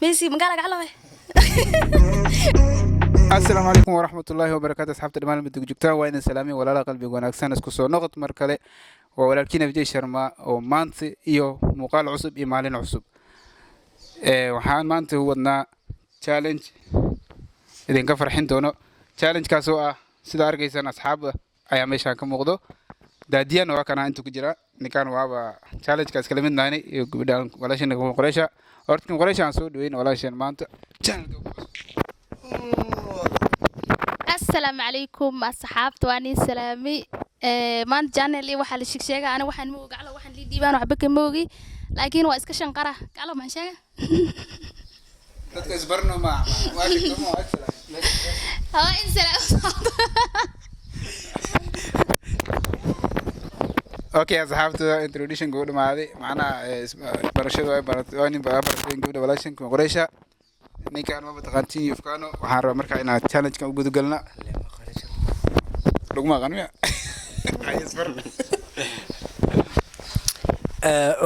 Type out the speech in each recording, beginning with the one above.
ميسي مقالك على السلام عليكم ورحمة الله وبركاته أصحاب الإيمان المدقجكتا وين سلامي ولا قلبي وناكسان اسكو نقط مركلة ولكن في شرما أو مانت إيو مقال عصب إيمالين عصب وحان مانت هو نا challenge إذا كفر حين دونه challenge كاسوا سيدا أرجيسان أصحاب أيام إيشان كموقدو داديان وكان أنتو كجرا نكان وابا challenge كاس كلمين ناني يقبل ولا شيء نقول قريشة أردكم قريشة عن وين ولا شيء مانت السلام عليكم أصحابتي وأني سلامي ما أنت جانا لي واحد الشيك شيء أنا واحد موجي على واحد لي ديبان وحبك موجي لكن هو إسكشن قرا قالوا ما شيء تكسبرنا مع واحد كم واحد إن سلام اوكي اصحابتي انتروديشن قول ما هذه معنا برشاد واي برتواني برتين قبل بلاشن قريشة نيكان ما بتقنتين يفكانو وحنا مركا إن تشالنج كان بدو قلنا لقمة غنية يصبر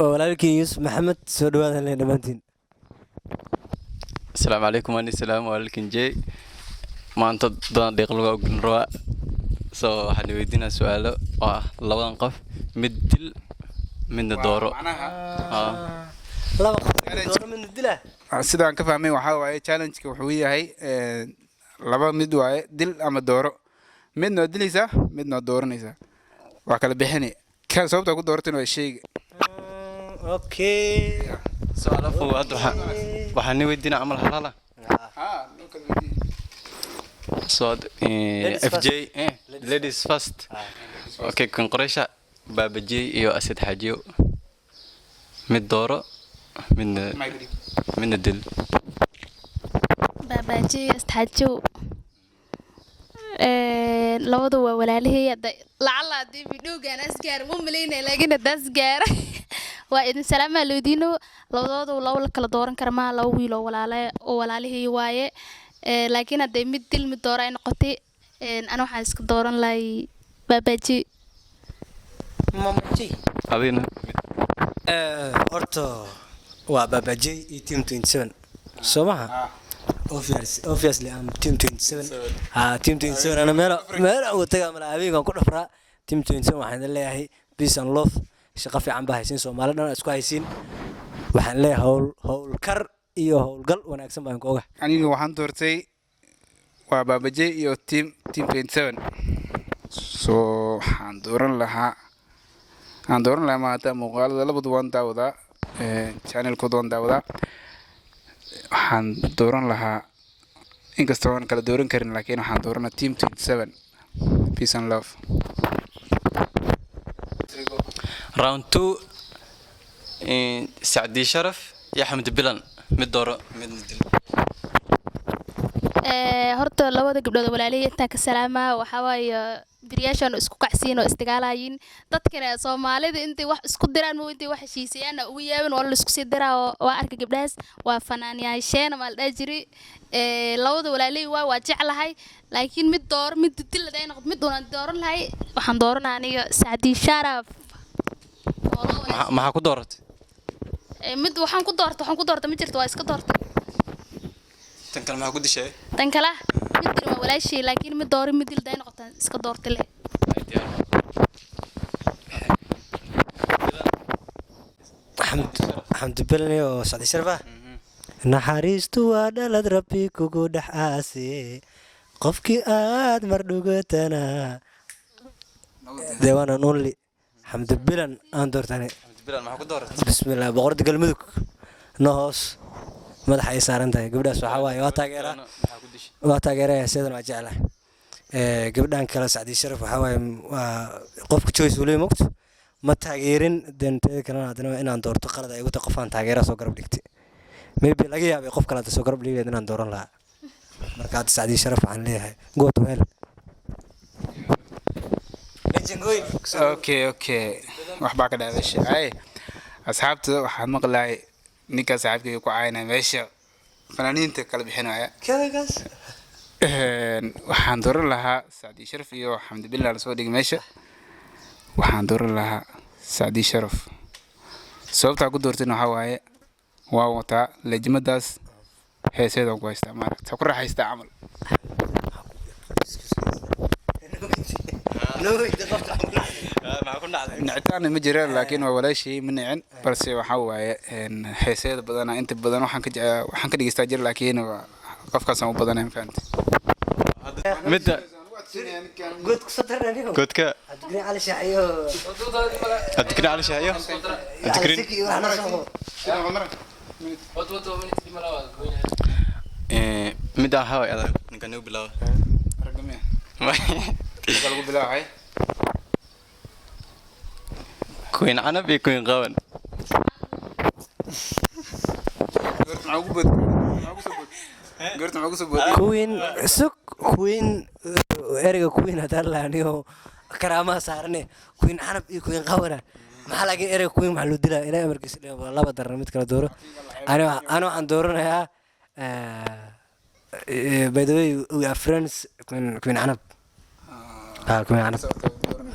walaalkii Yusuf Maxamed soo dhawaad halay dhamaantiin السلام عليكم وأنا السلام عليكم جاي ما أنت ضد دقلوا جنروا سو حنودينا سؤال لبضان قف مدل من الدورة laba qof door min dila sidaan ka fahmay waxa waaye challenge-ka wuxuu yahay laba mid waaye dil ama dooro midna dilaysa midna dooranaysa waa kala bixini kan sababta ku dooratay waa sheyga okay سؤال أفو هذا وحنودينا عمل حلالة صاد اف جي ladies first اوكي كان قريشة باب جي يو اسد حاجيو من الدورة من الدل باباجي استحجو labadu waa walaalihii lacala hadii videogan asgaar ma maleynay laakiin asgaar waa idin salaam aloodiino labadoodu laba kala dooran kara ma laba wiil oo walaalihii waaye laakiin haday mid dil mid doora ay noqotay ana waxaan iska dooran lahay baabaji mamaji هذين horta waa babajay iyo team 27 soo maha obviously I'm team 27 team 27 ana meel ugu tagaa mala habeenkan ku dhafraa team 27 waxaan leeyahay peace and love shaqo fiican baa haysiin Soomaaliya dhan isku haysiin waxaan leeyahay hawl kar iyo hawlgal wanaagsan baan ku ogahay aniga waxaan doortay waa baabajay iyo team 27 so waxaan dooran lahaa maanta muuqaalada labadu waan daawadaa channelkooda waan daawadaa waxaan dooran lahaa inkastoo aan kala dooran karin laakiin waxaan dooranaa team 27 peace and love راوند 2 سعدي شرف يا حمد بلان من الدورة من الدل horta labada gabdhood walaalihii inta ka salaama waxa waaye biriyaashan isku kacsiin oo istigaalayin dadkana Soomaalida intay wax isku diraan ma intay wax heshiisayaan ugu yaabin wala isku sii diraa waa arka gabdhaas waa fanaaniyaasheen ma la jiri labada walaalihii waa jeclahay laakiin mid door mid dil ay noqdo mid doon dooran lahay waxaan dooranaa aniga Saadi Sharaf ما حكو دورت mid waxaan ku doortay ma jirto waa iska doortay تنكل ما حكو دي شيء tan kala mid dir waa walaashay laakiin mid door mid dil ay noqotaan iska doortay leh xamd bilani oo Saadi Sharaf naxariistu waa dhalad rabbi kugu dhaxaase qofkii aad mardhugatana deewana only xamd bilan aan doortane بلان ما حكو دورت bismillaah boqorada galmudug noos madaxa ay saaran tahay gabdhaas waxa waaye waa taageeraya sidaan waa jeclahay gabdhan kala Saadi Sharaf waxa waaye qofka choice uu leeyahay mogto ma taageerin danteeda kalena hadana inaan doorto qalad ay ugu tahay qofaan taageera soo garab dhigtay maybe laga yaabay qof kale soo garab dhigay inaan dooran lahaa marka Saadi Sharaf aan leeyahay go to hell okay waxbaa ka dhacday asxaabta waxaan maqlaay ninka saaxiibkay ku caynay meesha fanaaniinta kala bixinaya waxaan dooran lahaa Saadi Sharaf iyo Xamdi Bilal soo dhig meesha waxaan dooran lahaa Saadi Sharaf sababta ku doortay waxa waaye waa wataa lajmadaas heeseedan ku haystaa maaragta ha ku raaxaystaa camal nicitaan ma jiraan laakiin waa walaashii ma nicin balse waxaa waaye heeseeda badanaa inta badan waxaan ka dhegeystaa jir laakiin qofkaasaan u badanayn fahamti midda godka adkina cali shaaciyo adkina cali shaaciyo midda waxaa waaye adag ninka nagu bilaabo ragamiya lagu bilaabahay queen canab iyo queen qawan queen sug queen ereyga queen haddaan laaniyo karaamaha saarane queen canab iyo queen qawana maxaa laakiin ereyga queen maxaa loo dilaa ilaa amarkiis laba darna mid kala dooro ani waxaan dooranayaa by the way we are friends queen canab queen canab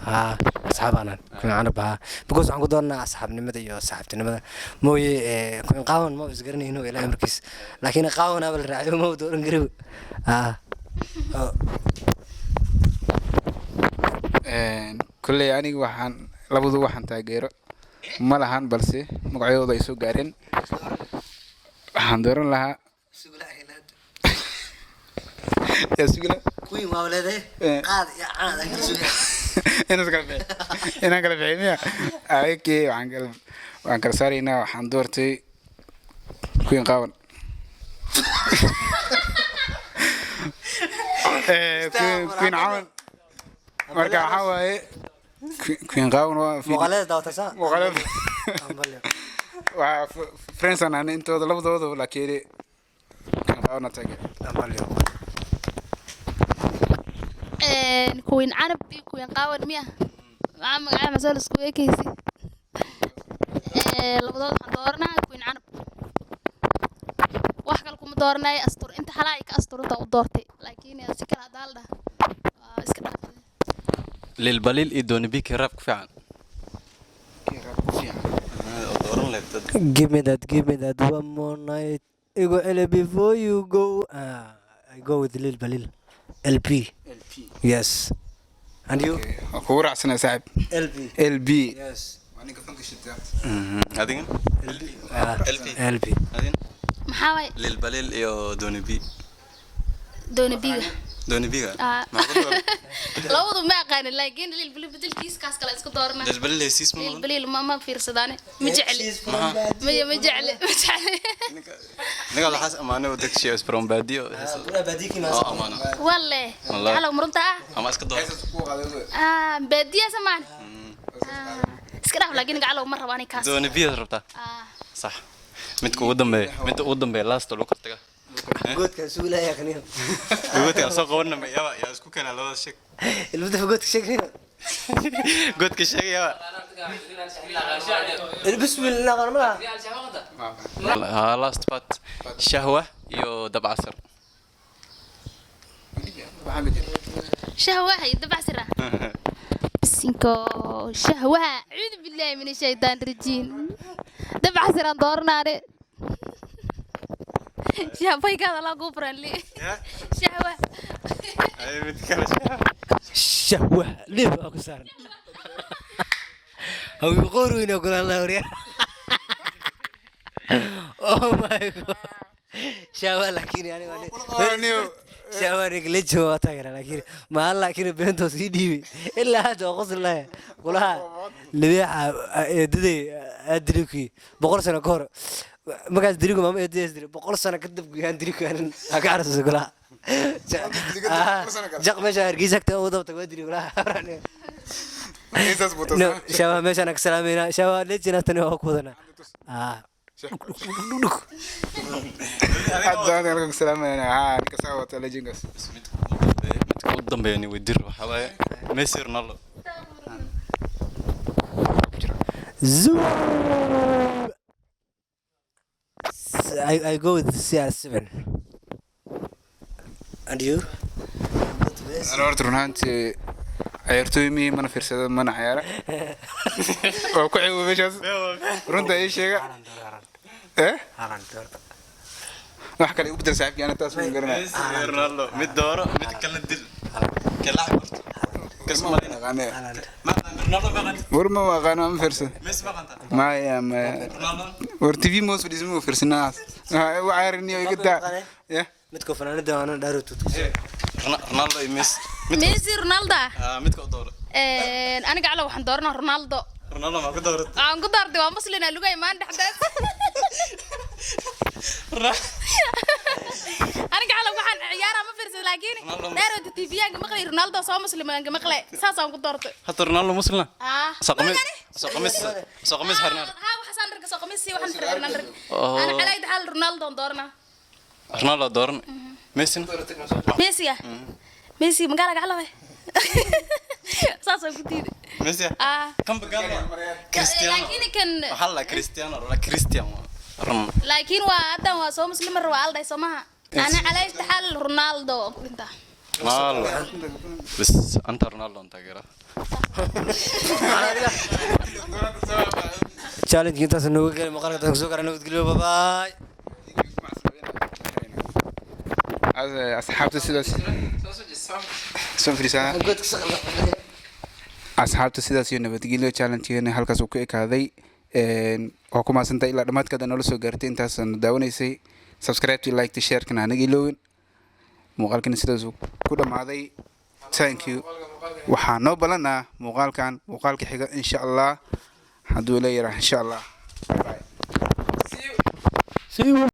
asxaabaanaan queen canab because waxaan ku doonaa asxaabnimada iyo saaxiibtinimada mooye queen qawan ma isgaranayno ilaa amarkiis laakiin qawan abal raaciyo ma dooran garow kulley aniga waxaan labadu waxaan taageero ma lahan balse magacyadooda ay soo gaareen waxaan dooran lahaa yaa sugila queen waa leedahay qaad iyo caad ay kala sugaa inaan kala biximiya ayakii waxaan kala saaraynaa waxaan doortay queen qawan queen cawan marka waxaa waaye queen qawan waa muuqaalada daawataysaa muuqaalada waa friends aan intooda labadooda laakiin queen qawan taageer queen canab iyo queen qawan miya maxaa magaca masal isku ekaysi labadood waxaan dooranaa queen canab wax kale kuma dooranayo astur inta halaa ay ka asturunta u doortay laakiin si kale hadaa la dhaha waa iska dhaafay lilbalil iyo doonibiki rap ku fiican give me that one more night igo ele before you go I go with Lil Balil LP yes and you kugu raacsanaa saaxib LB yes aniga fanka shita adiga LP adin maxaa waay lilbalil iyo doonibiga labadu ma aqaanin laakiin lilbalil bedelkiiskaas kale isku doorana lilbalil heesiis ma lilbalil ma fiirsadaane ma jecli ma jecli ninka waxaas amaanay oo degsiyo from baadiyo amaana walle halo murunta ama iska door baadiya samaan iska dhaaf laakiin gacalo ma rabaan kaas doonibiga rabta صح midka ugu dambeeya last loo kartaga goodka suulaya kaniyo goodka soo qabanna ma yaa isku kana labada shaq ilmada goodka sheegayna goodka sheegaya bismillah qarmada last part shahwa iyo dabcasar شهوة دبع سرة بسينكو شهوة أعوذ بالله من الشيطان الرجيم دبع سرة دورنا شهوة كذا لا كفر لي شهوة أي متكلم شهوة ليه أكو صار هو يقولوا إنه يقول الله وريا أوه ماي جاد شهوة لكن يعني شاورك ليش هو تاجر لكن ما الله كنا بنتو سيدي إلا هذا قصر له كلها لبيع ددي أدريكي بقول سنة كور ما قاعد أدريكم ما أدري بقول سنة كتب جان أدريكو أنا أكارس كلها جاك مشاعر جيزك تأوض وتقدري كلها شوا مش أنا كسلامينا شوا ليش نتني هو كودنا hadda anaga salaamana ninka saa wata lejengas midka ugu dambeeyay way dir waxa waaye Messi Ronaldo Zoo. I go with CR7 and you أنا أردت رهانتي عيرتومي ما نفرسد ما نعياره وكوعي وبيشاس رنت أي شيء إيه wax kale ugu dar saaxiibkii ana taas ma garanay رونالدو مد دوره مد كلنا دل كلاعب كاس مالين ما رونالدو ما غني ورما ma aqaan ma fiirsan ميسي ما غنتا maya ma رونالدو war TV moos fadhiismo fiirsanaas waa caariniyo iga daa ya midka fanaanada aan dhaaro tutus رونالدو ميسي ميسي رونالدو مد كو دوره aniga cala waxaan dooranaa رونالدو رونالدو ما كو دوره aan ku daartay waa muslina lugay maan dhaxdaas aniga cala waxaan ciyaara ma fiirsan laakiin dheerada TV-ga maqlay رونالدو soo muslimaan maqlay saas aan ku doortay حتى رونالدو مسلم ساقميس ساقميس هرنا ها waxaan arka ساقميس waxaan arka ana calayd hal رونالدو doorna رونالدو دورن ميسي ميسي magaala cala way saas aan ku diiday ميسي كم بقال كريستيانو laakiin kan هلا كريستيانو ولا كريستيانو laakiin waa hadan waa soo muslim waa alday somaha ana calayd hal رونالدو inta رونالدو بس انت رونالدو انت غيره challenge intaas nooga galay maqalka tan soo garan nabadgelyo bye asxaabta sidaas soo firisaa asxaabta sidaas iyo nabadgelyo challenge-geena halkaas uu ka ekaaday waa ku maasantay ilaa dhamaadkaada noola soo gaartay intaasaan daawanaysay subscribe to like to share kana anaga ilowin muuqaalkana sidaas uu ku dhamaaday thank you waxaa noo balanaa muuqaalka xiga insha allah hadduu leeyahay insha allah bye.